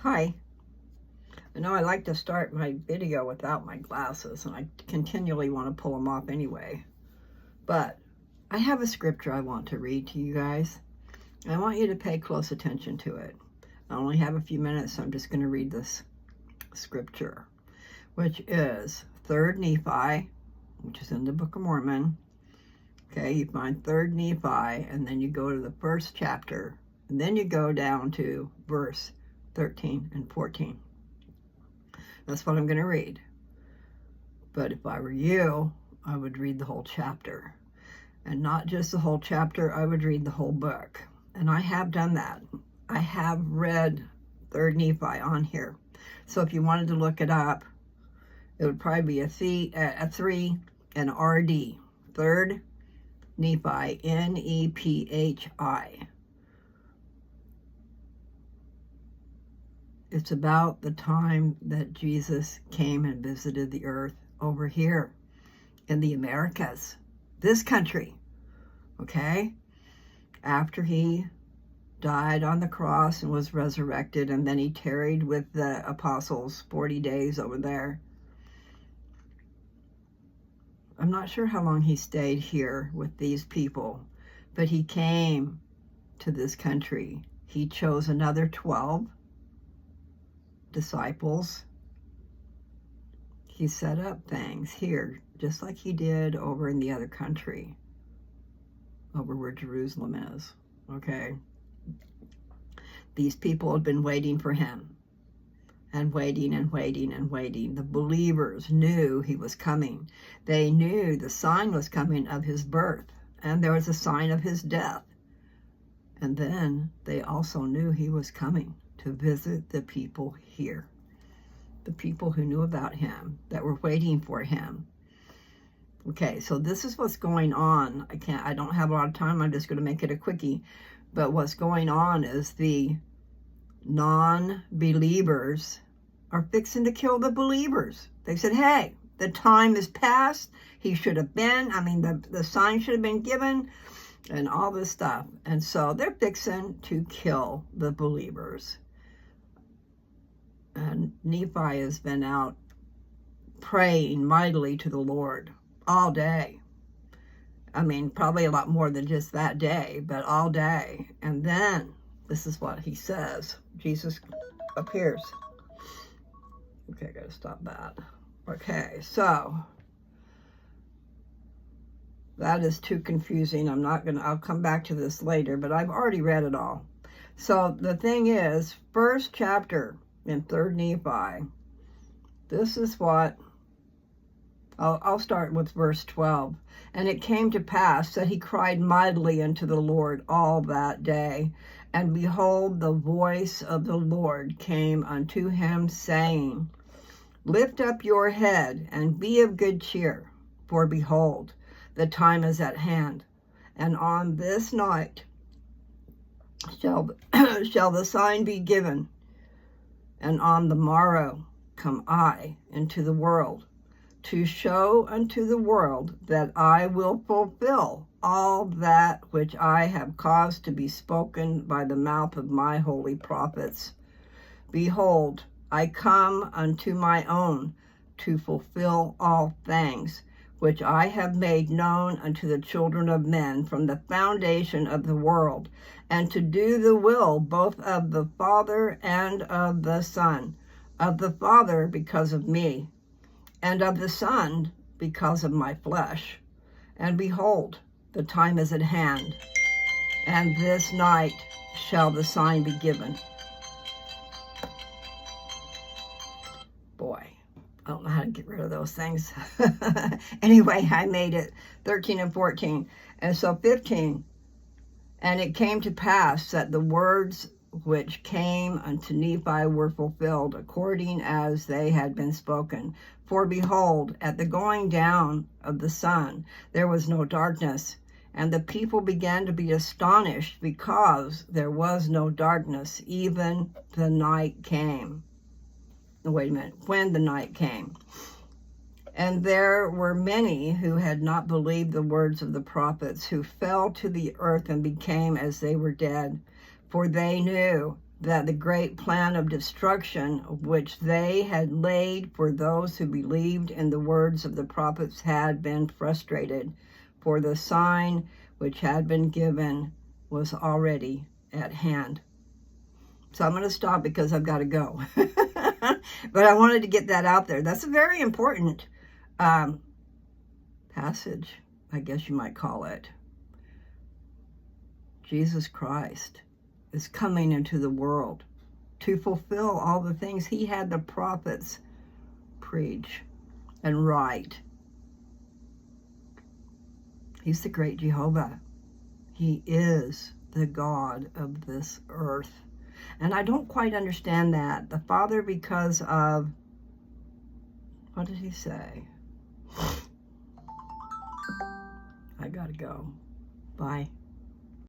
Hi. I know I like to start my video without my glasses, and I continually want to pull them off anyway. But I have a scripture I want to read to you guys. I want you to pay close attention to it. I only have a few minutes, so I'm just going to read this scripture, which is 3rd Nephi, which is in the Book of Mormon. Okay, you find 3rd Nephi, and then you go to the first chapter, and then you go down to verse 13 and 14. That's what I'm going to read. But if I were you, I would read the whole chapter. And not just the whole chapter, I would read the whole book. And I have done that. I have read 3rd Nephi on here. So if you wanted to look it up, it would probably be a 3 and RD. 3rd Nephi, Nephi. It's about the time that Jesus came and visited the earth over here in the Americas, this country, okay? After he died on the cross and was resurrected, and then he tarried with the apostles 40 days over there. I'm not sure how long he stayed here with these people, but he came to this country. He chose another 12 disciples. He set up things here, just like he did over in the other country, over where Jerusalem is, okay? These people had been waiting for him, and waiting and waiting and waiting. The believers knew he was coming. They knew the sign was coming of his birth, and there was a sign of his death. And then they also knew he was coming to visit the people here, the people who knew about him, that were waiting for him. Okay, so this is what's going on. I don't have a lot of time. I'm just going to make it a quickie. But what's going on is the non-believers are fixing to kill the believers. They said, hey, the time is past. He should have been. The sign should have been given and all this stuff. And so they're fixing to kill the believers. And Nephi has been out praying mightily to the Lord all day. Probably a lot more than just that day, but all day. And then, this is what he says. Jesus appears. Okay, I gotta stop that. Okay, so that is too confusing. I'll come back to this later, but I've already read it all. So the thing is, first chapter in 3rd Nephi, this is what, I'll start with verse 12. And it came to pass that he cried mightily unto the Lord all that day. And behold, the voice of the Lord came unto him, saying, Lift up your head, and be of good cheer, for behold, the time is at hand. And on this night shall the sign be given, and on the morrow come I into the world, to show unto the world that I will fulfill all that which I have caused to be spoken by the mouth of my holy prophets. Behold, I come unto my own to fulfill all things, which I have made known unto the children of men from the foundation of the world, and to do the will both of the Father and of the Son, of the Father because of me, and of the Son because of my flesh. And behold, the time is at hand, and this night shall the sign be given. Boy, I don't know how to get rid of those things. Anyway, I made it 13 and 14. And so 15, and it came to pass that the words which came unto Nephi were fulfilled, according as they had been spoken. For behold, at the going down of the sun, there was no darkness, and the people began to be astonished, because there was no darkness, even the night came. Wait a minute, when the night came. And there were many who had not believed the words of the prophets, who fell to the earth and became as they were dead. For they knew that the great plan of destruction which they had laid for those who believed in the words of the prophets had been frustrated, for the sign which had been given was already at hand. So I'm going to stop because I've got to go. But I wanted to get that out there. That's a very important passage, I guess you might call it. Jesus Christ is coming into the world to fulfill all the things he had the prophets preach and write. He's the great Jehovah. He is the God of this earth. And I don't quite understand that. The Father, because of, what did he say? I gotta go. Bye.